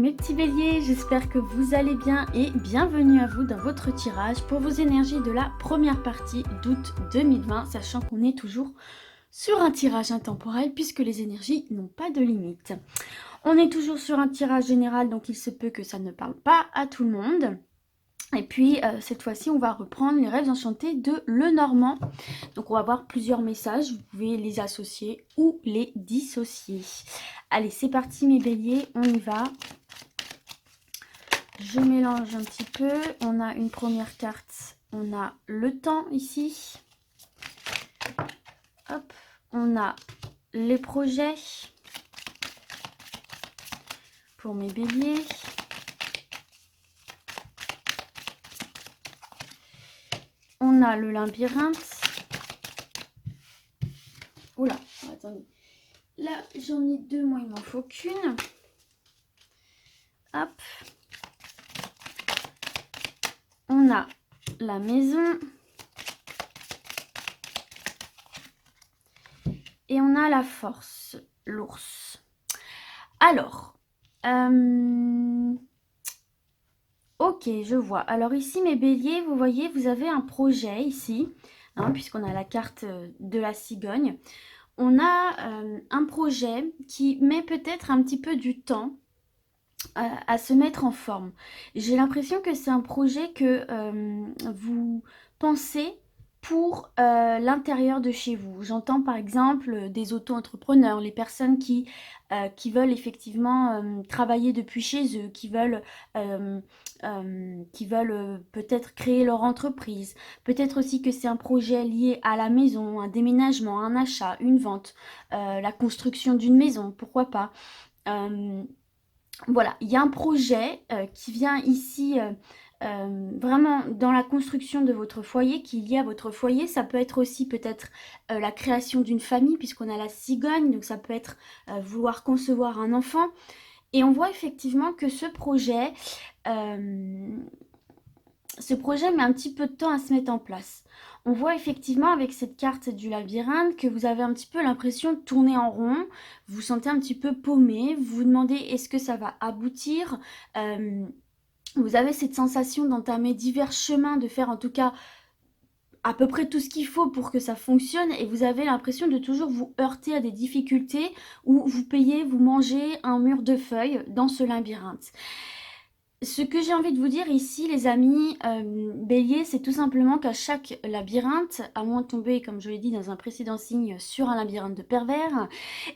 mes petits béliers, j'espère que vous allez bien et bienvenue à vous dans votre tirage pour vos énergies de la première partie d'août 2020, sachant qu'on est toujours sur un tirage intemporel puisque les énergies n'ont pas de limite. On est toujours sur un tirage général, donc il se peut que ça ne parle pas à tout le monde. Et puis cette fois-ci on va reprendre les rêves enchantés de Lenormand. Donc on va voir plusieurs messages, vous pouvez les associer ou les dissocier. Allez, c'est parti mes béliers, on y va. Je mélange un petit peu. On a une première carte, on a le temps ici. Hop, on a les projets pour mes béliers. On a le labyrinthe. Oula, attendez. Là, j'en ai deux, moi, il m'en faut qu'une. Hop. On a la maison. Et on a la force, l'ours. Alors, ok, je vois. Alors ici, mes béliers, vous voyez, vous avez un projet ici, hein, puisqu'on a la carte de la cigogne. On a un projet qui met peut-être un petit peu du temps à se mettre en forme. J'ai l'impression que c'est un projet que vous pensez pour l'intérieur de chez vous. J'entends par exemple des auto-entrepreneurs, les personnes qui veulent effectivement travailler depuis chez eux, qui veulent peut-être créer leur entreprise. Peut-être aussi que c'est un projet lié à la maison, un déménagement, un achat, une vente, la construction d'une maison, pourquoi pas. Voilà, il y a un projet qui vient ici vraiment dans la construction de votre foyer, qui est lié à votre foyer. Ça peut être aussi peut-être la création d'une famille, puisqu'on a la cigogne, donc ça peut être vouloir concevoir un enfant. Et on voit effectivement que ce projet met un petit peu de temps à se mettre en place. On voit effectivement avec cette carte du labyrinthe que vous avez un petit peu l'impression de tourner en rond, vous vous sentez un petit peu paumé, vous vous demandez est-ce que ça va aboutir. Vous avez cette sensation d'entamer divers chemins, de faire en tout cas à peu près tout ce qu'il faut pour que ça fonctionne, et vous avez l'impression de toujours vous heurter à des difficultés où vous mangez un mur de feuilles dans ce labyrinthe. Ce que j'ai envie de vous dire ici, les amis béliers, c'est tout simplement qu'à chaque labyrinthe, à moins de tomber, comme je l'ai dit dans un précédent signe, sur un labyrinthe de pervers,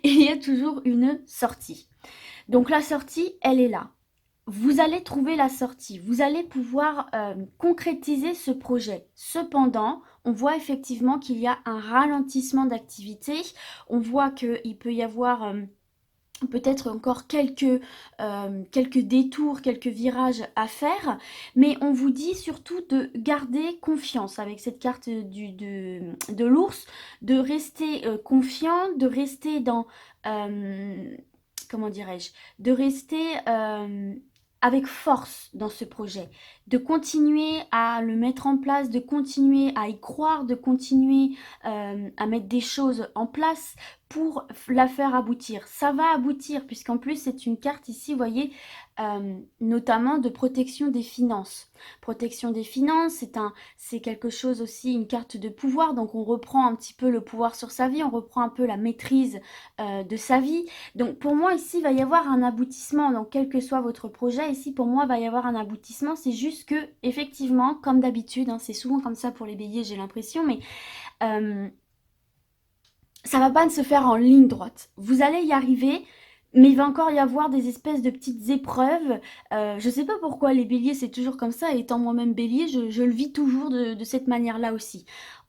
il y a toujours une sortie. Donc la sortie, elle est là. Vous allez trouver la sortie, vous allez pouvoir concrétiser ce projet. Cependant, on voit effectivement qu'il y a un ralentissement d'activité. On voit qu'il peut y avoir peut-être encore quelques détours, quelques virages à faire, mais on vous dit surtout de garder confiance avec cette carte de l'ours, de rester confiant, de rester dans, comment dirais-je, de rester avec force dans ce projet, de continuer à le mettre en place, de continuer à y croire, de continuer à mettre des choses en place pour la faire aboutir. Ça va aboutir, puisqu'en plus c'est une carte ici, vous voyez, notamment de protection des finances. Protection des finances, c'est quelque chose aussi, une carte de pouvoir, donc on reprend un petit peu le pouvoir sur sa vie, on reprend un peu la maîtrise de sa vie. Donc pour moi ici, il va y avoir un aboutissement, donc quel que soit votre projet, ici pour moi, il va y avoir un aboutissement. C'est juste que, effectivement, comme d'habitude, hein, c'est souvent comme ça pour les béliers, j'ai l'impression, mais ça va pas se faire en ligne droite. Vous allez y arriver, mais il va encore y avoir des espèces de petites épreuves. Je sais pas pourquoi les béliers, c'est toujours comme ça. Étant moi-même bélier, je le vis toujours de cette manière-là aussi.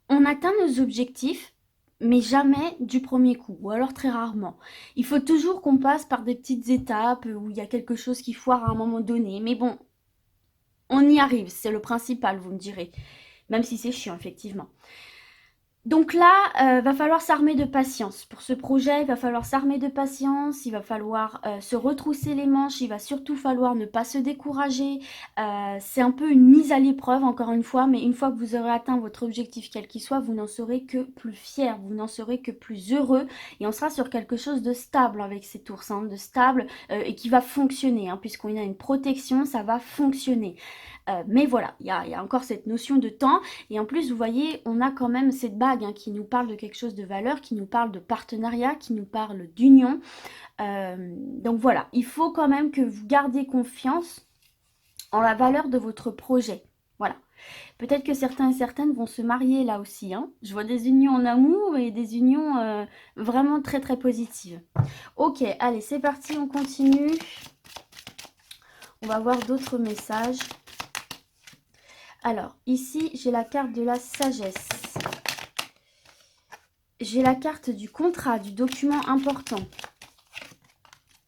On atteint nos objectifs, mais jamais du premier coup, ou alors très rarement. Il faut toujours qu'on passe par des petites étapes où il y a quelque chose qui foire à un moment donné. Mais bon, on y arrive, c'est le principal, vous me direz. Même si c'est chiant, effectivement. Donc là, va falloir s'armer de patience. Pour ce projet, il va falloir s'armer de patience, il va falloir se retrousser les manches, il va surtout falloir ne pas se décourager. C'est un peu une mise à l'épreuve, encore une fois, mais une fois que vous aurez atteint votre objectif, quel qu'il soit, vous n'en serez que plus fier, vous n'en serez que plus heureux, et on sera sur quelque chose de stable avec cet ours, hein, de stable et qui va fonctionner, hein, puisqu'on a une protection, ça va fonctionner. Mais voilà, il y a encore cette notion de temps. Et en plus, vous voyez, on a quand même cette bague hein, qui nous parle de quelque chose de valeur, qui nous parle de partenariat, qui nous parle d'union. Donc voilà, il faut quand même que vous gardiez confiance en la valeur de votre projet. Voilà. Peut-être que certains et certaines vont se marier là aussi, hein. Je vois des unions en amour et des unions vraiment très très positives. Ok, allez, c'est parti, on continue. On va voir d'autres messages. Alors, ici, j'ai la carte de la sagesse. J'ai la carte du contrat, du document important.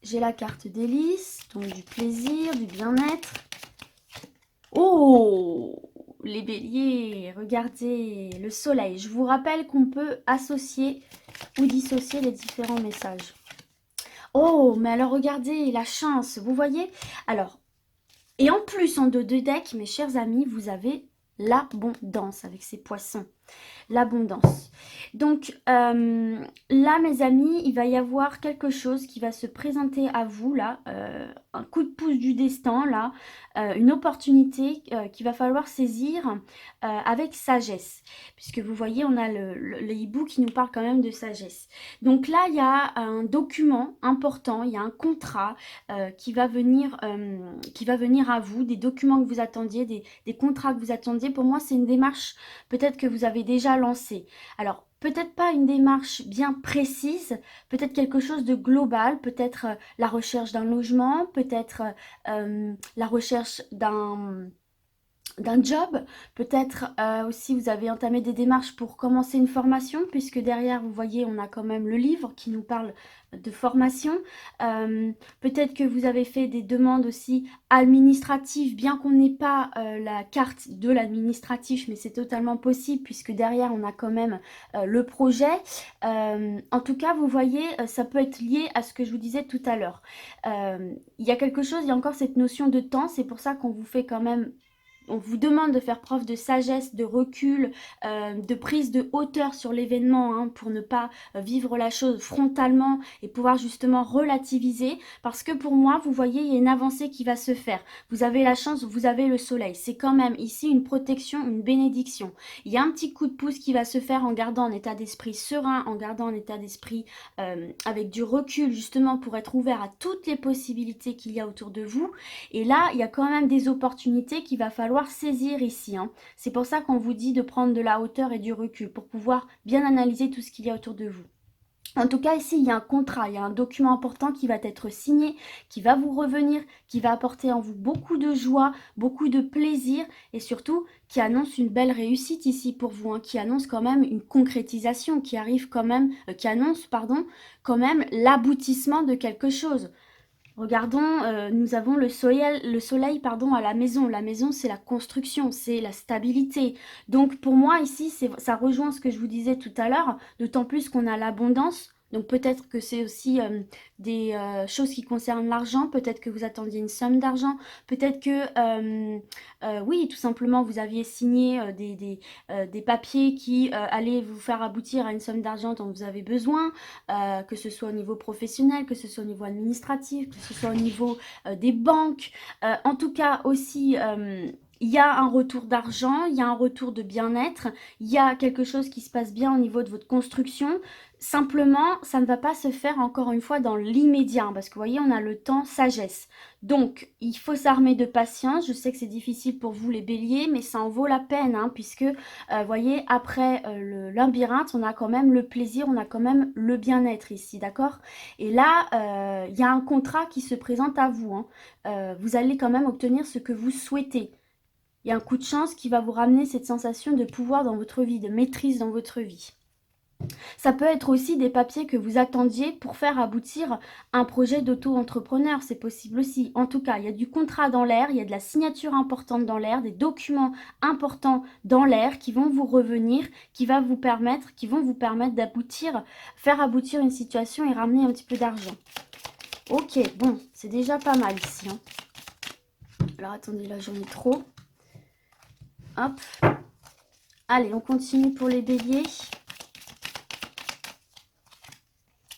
J'ai la carte d'hélice, donc du plaisir, du bien-être. Oh, les béliers, regardez le soleil. Je vous rappelle qu'on peut associer ou dissocier les différents messages. Oh, mais alors regardez la chance, vous voyez? Alors, et en plus, en dos de deck, mes chers amis, vous avez l'abondance avec ces poissons. L'abondance. Donc là, mes amis, il va y avoir quelque chose qui va se présenter à vous, là, un coup de pouce du destin, là, une opportunité qu'il va falloir saisir avec sagesse. Puisque vous voyez, on a le hibou qui nous parle quand même de sagesse. Donc là, il y a un document important, il y a un contrat qui va venir à vous, des documents que vous attendiez, des contrats que vous attendiez. Pour moi, c'est une démarche peut-être que vous avez déjà lancée. Alors, peut-être pas une démarche bien précise, peut-être quelque chose de global, peut-être la recherche d'un logement, peut-être la recherche d'un job, peut-être aussi vous avez entamé des démarches pour commencer une formation, puisque derrière vous voyez on a quand même le livre qui nous parle de formation. Peut-être que vous avez fait des demandes aussi administratives, bien qu'on n'ait pas la carte de l'administratif, mais c'est totalement possible puisque derrière on a quand même le projet. En tout cas vous voyez ça peut être lié à ce que je vous disais tout à l'heure. Il y a quelque chose, il y a encore cette notion de temps, c'est pour ça qu'on vous fait quand même, on vous demande de faire preuve de sagesse, de recul, de prise de hauteur sur l'événement hein, pour ne pas vivre la chose frontalement et pouvoir justement relativiser. Parce que pour moi, vous voyez, il y a une avancée qui va se faire. Vous avez la chance, vous avez le soleil. C'est quand même ici une protection, une bénédiction. Il y a un petit coup de pouce qui va se faire en gardant un état d'esprit serein, en gardant un état d'esprit avec du recul justement pour être ouvert à toutes les possibilités qu'il y a autour de vous. Et là, il y a quand même des opportunités qu'il va falloir saisir ici. Hein. C'est pour ça qu'on vous dit de prendre de la hauteur et du recul pour pouvoir bien analyser tout ce qu'il y a autour de vous. En tout cas, ici, il y a un contrat, il y a un document important qui va être signé, qui va vous revenir, qui va apporter en vous beaucoup de joie, beaucoup de plaisir et surtout qui annonce une belle réussite ici pour vous, hein, qui annonce quand même une concrétisation, qui arrive quand même, qui annonce, pardon, quand même l'aboutissement de quelque chose. Regardons, nous avons le soleil pardon, à la maison. La maison, c'est la construction, c'est la stabilité. Donc pour moi, ici, ça rejoint ce que je vous disais tout à l'heure, d'autant plus qu'on a l'abondance. Donc peut-être que c'est aussi des choses qui concernent l'argent, peut-être que vous attendiez une somme d'argent, peut-être que, oui, tout simplement, vous aviez signé des papiers qui allaient vous faire aboutir à une somme d'argent dont vous avez besoin, que ce soit au niveau professionnel, que ce soit au niveau administratif, que ce soit au niveau des banques. En tout cas aussi, il y a un retour d'argent, il y a un retour de bien-être, il y a quelque chose qui se passe bien au niveau de votre construction. Simplement, ça ne va pas se faire encore une fois dans l'immédiat, hein, parce que vous voyez, on a le temps sagesse. Donc, il faut s'armer de patience. Je sais que c'est difficile pour vous les béliers, mais ça en vaut la peine, hein, puisque, vous voyez, après le labyrinthe, on a quand même le plaisir, on a quand même le bien-être ici, d'accord? Et là, il y a un contrat qui se présente à vous. Hein. Vous allez quand même obtenir ce que vous souhaitez. Il y a un coup de chance qui va vous ramener cette sensation de pouvoir dans votre vie, de maîtrise dans votre vie. Ça peut être aussi des papiers que vous attendiez pour faire aboutir un projet d'auto-entrepreneur, c'est possible aussi. En tout cas, il y a du contrat dans l'air, il y a de la signature importante dans l'air, des documents importants dans l'air qui vont vous revenir, qui vont vous permettre d'aboutir, faire aboutir une situation et ramener un petit peu d'argent. Ok, bon, c'est déjà pas mal ici, hein. Alors attendez, là j'en ai trop. Hop. Allez, on continue pour les béliers.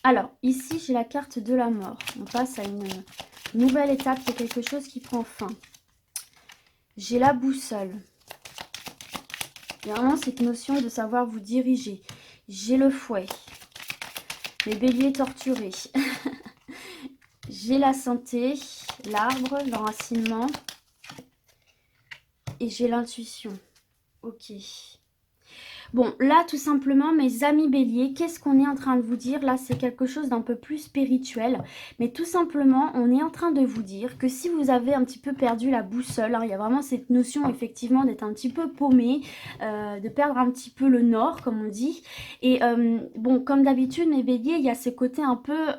Alors, ici, j'ai la carte de la mort. On passe à une nouvelle étape, c'est quelque chose qui prend fin. J'ai la boussole. Il y a vraiment cette notion de savoir vous diriger. J'ai le fouet. Les béliers torturés. J'ai la santé, l'arbre, l'enracinement. Et j'ai l'intuition. Ok. Bon, là, tout simplement, mes amis béliers, qu'est-ce qu'on est en train de vous dire? Là, c'est quelque chose d'un peu plus spirituel. Mais tout simplement, on est en train de vous dire que si vous avez un petit peu perdu la boussole, hein, il y a vraiment cette notion, effectivement, d'être un petit peu paumé, de perdre un petit peu le nord, comme on dit. Et bon, comme d'habitude, mes béliers, il y a ce côté un peu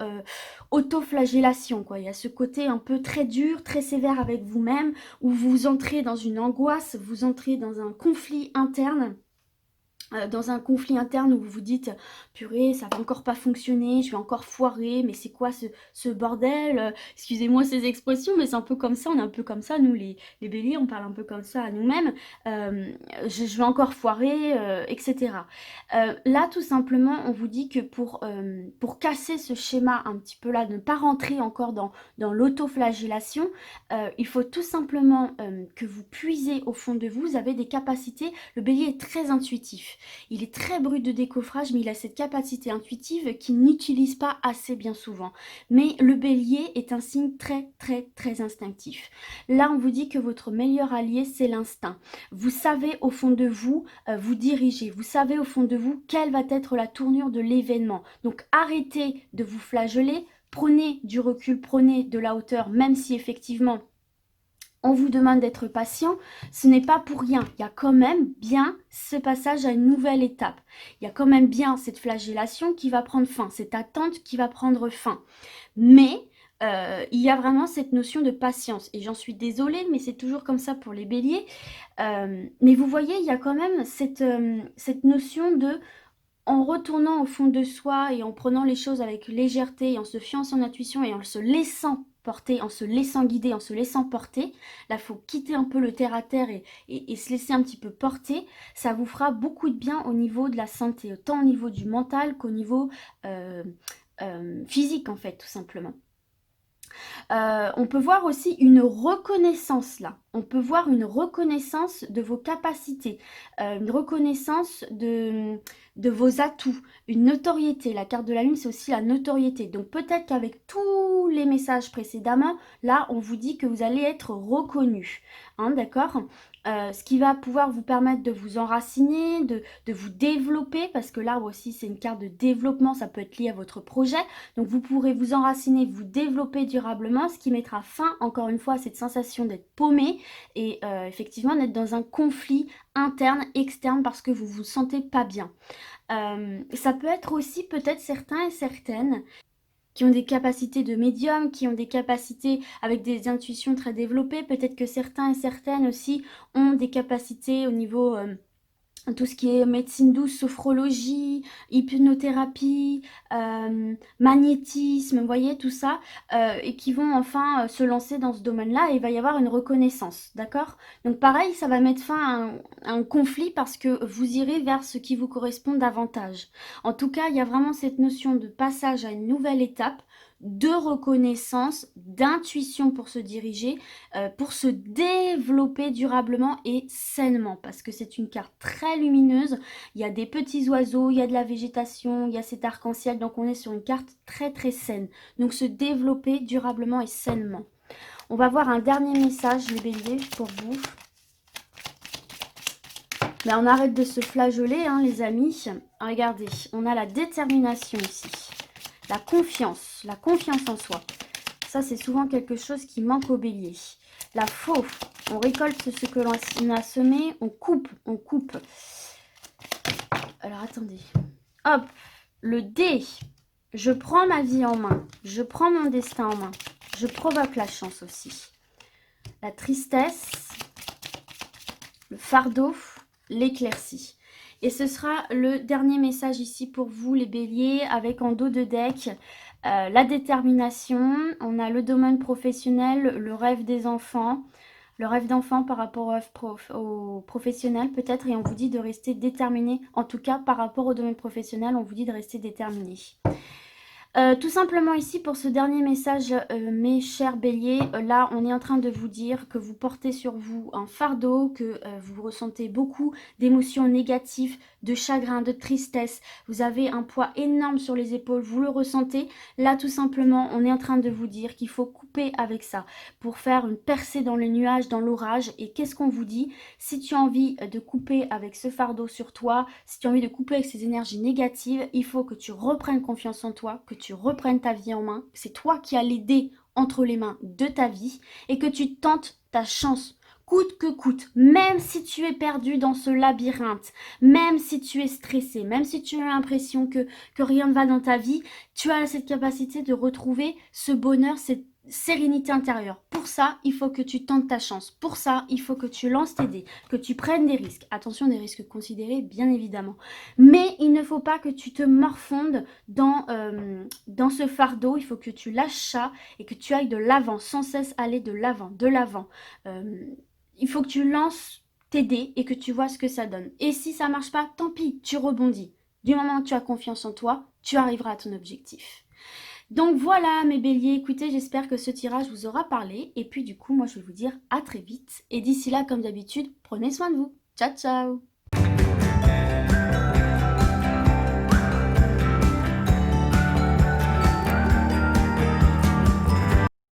auto-flagellation, quoi. Il y a ce côté un peu très dur, très sévère avec vous-même, où vous entrez dans une angoisse, vous entrez dans un conflit interne. Dans un conflit interne où vous vous dites purée, ça va encore pas fonctionner, je vais encore foirer, mais c'est quoi ce bordel? Excusez-moi ces expressions, mais c'est un peu comme ça, on est un peu comme ça, nous les béliers, on parle un peu comme ça à nous-mêmes. Je vais encore foirer, etc. Là, tout simplement, on vous dit que pour casser ce schéma un petit peu là, de ne pas rentrer encore dans l'autoflagellation, il faut tout simplement que vous puisez au fond de vous. Vous avez des capacités, le bélier est très intuitif. Il est très brut de décoffrage, mais il a cette capacité intuitive qu'il n'utilise pas assez bien souvent. Mais le bélier est un signe très, très, très instinctif. Là, on vous dit que votre meilleur allié, c'est l'instinct. Vous savez au fond de vous, vous diriger. Vous savez au fond de vous quelle va être la tournure de l'événement. Donc, arrêtez de vous flageller. Prenez du recul, prenez de la hauteur, même si effectivement on vous demande d'être patient, ce n'est pas pour rien. Il y a quand même bien ce passage à une nouvelle étape. Il y a quand même bien cette flagellation qui va prendre fin, cette attente qui va prendre fin. Mais il y a vraiment cette notion de patience. Et j'en suis désolée, mais c'est toujours comme ça pour les béliers. Mais vous voyez, il y a quand même cette notion de... En retournant au fond de soi et en prenant les choses avec légèreté, en se fiant à son intuition et en se laissant porter, en se laissant guider, en se laissant porter, là, il faut quitter un peu le terre-à-terre et se laisser un petit peu porter. Ça vous fera beaucoup de bien au niveau de la santé, autant au niveau du mental qu'au niveau physique, en fait, tout simplement. On peut voir aussi une reconnaissance là. On peut voir une reconnaissance de vos capacités, une reconnaissance de vos atouts, une notoriété. La carte de la lune, c'est aussi la notoriété. Donc peut-être qu'avec tous les messages précédemment, là, on vous dit que vous allez être reconnu. Hein, d'accord? Ce qui va pouvoir vous permettre de vous enraciner, de vous développer, parce que l'arbre aussi, c'est une carte de développement, ça peut être lié à votre projet. Donc vous pourrez vous enraciner, vous développer durablement, ce qui mettra fin, encore une fois, à cette sensation d'être paumé et effectivement d'être dans un conflit interne, externe, parce que vous vous sentez pas bien. Ça peut être aussi peut-être certains et certaines qui ont des capacités de médium, qui ont des capacités avec des intuitions très développées. Peut-être que certains et certaines aussi ont des capacités au niveau... tout ce qui est médecine douce, sophrologie, hypnothérapie, magnétisme, vous voyez, tout ça, et qui vont enfin se lancer dans ce domaine-là, et il va y avoir une reconnaissance, d'accord? Donc pareil, ça va mettre fin à un conflit parce que vous irez vers ce qui vous correspond davantage. En tout cas, il y a vraiment cette notion de passage à une nouvelle étape, de reconnaissance, d'intuition pour se diriger, pour se développer durablement et sainement, parce que c'est une carte très lumineuse. Il y a des petits oiseaux, il y a de la végétation, il y a cet arc-en-ciel, donc on est sur une carte très très saine. Donc se développer durablement et sainement. On va voir un dernier message, les béliers, pour vous. Mais on arrête de se flageoler, hein, les amis. Regardez, on a la détermination ici. La confiance en soi. Ça, c'est souvent quelque chose qui manque aux béliers. La faux, on récolte ce que l'on a semé, on coupe. Alors, attendez. Hop, le D. Je prends ma vie en main. Je prends mon destin en main. Je provoque la chance aussi. La tristesse, le fardeau, l'éclaircie. Et ce sera le dernier message ici pour vous, les béliers, avec en dos de deck la détermination. On a le domaine professionnel, le rêve des enfants, le rêve d'enfant par rapport au professionnel peut-être. Et on vous dit de rester déterminé. En tout cas, par rapport au domaine professionnel, on vous dit de rester déterminé. Tout simplement ici pour ce dernier message, mes chers béliers, là on est en train de vous dire que vous portez sur vous un fardeau, que vous ressentez beaucoup d'émotions négatives, de chagrin, de tristesse, vous avez un poids énorme sur les épaules, vous le ressentez. Là tout simplement on est en train de vous dire qu'il faut couper avec ça pour faire une percée dans le nuage, dans l'orage. Et qu'est-ce qu'on vous dit? Si tu as envie de couper avec ce fardeau sur toi, si tu as envie de couper avec ces énergies négatives, il faut que tu reprennes confiance en toi, que tu reprennes ta vie en main. C'est toi qui as les dés entre les mains de ta vie et que tu tentes ta chance. Coûte que coûte, même si tu es perdu dans ce labyrinthe, même si tu es stressé, même si tu as l'impression que rien ne va dans ta vie, tu as cette capacité de retrouver ce bonheur, cette sérénité intérieure. Pour ça, il faut que tu tentes ta chance. Pour ça, il faut que tu lances tes dés, que tu prennes des risques. Attention, des risques considérés, bien évidemment. Mais il ne faut pas que tu te morfondes dans ce fardeau. Il faut que tu lâches ça et que tu ailles de l'avant, sans cesse aller de l'avant, de l'avant. Il faut que tu lances tes dés et que tu vois ce que ça donne. Et si ça marche pas, tant pis, tu rebondis. Du moment que tu as confiance en toi, tu arriveras à ton objectif. Donc voilà mes béliers, écoutez, j'espère que ce tirage vous aura parlé. Et puis du coup, moi je vais vous dire à très vite. Et d'ici là, comme d'habitude, prenez soin de vous. Ciao, ciao!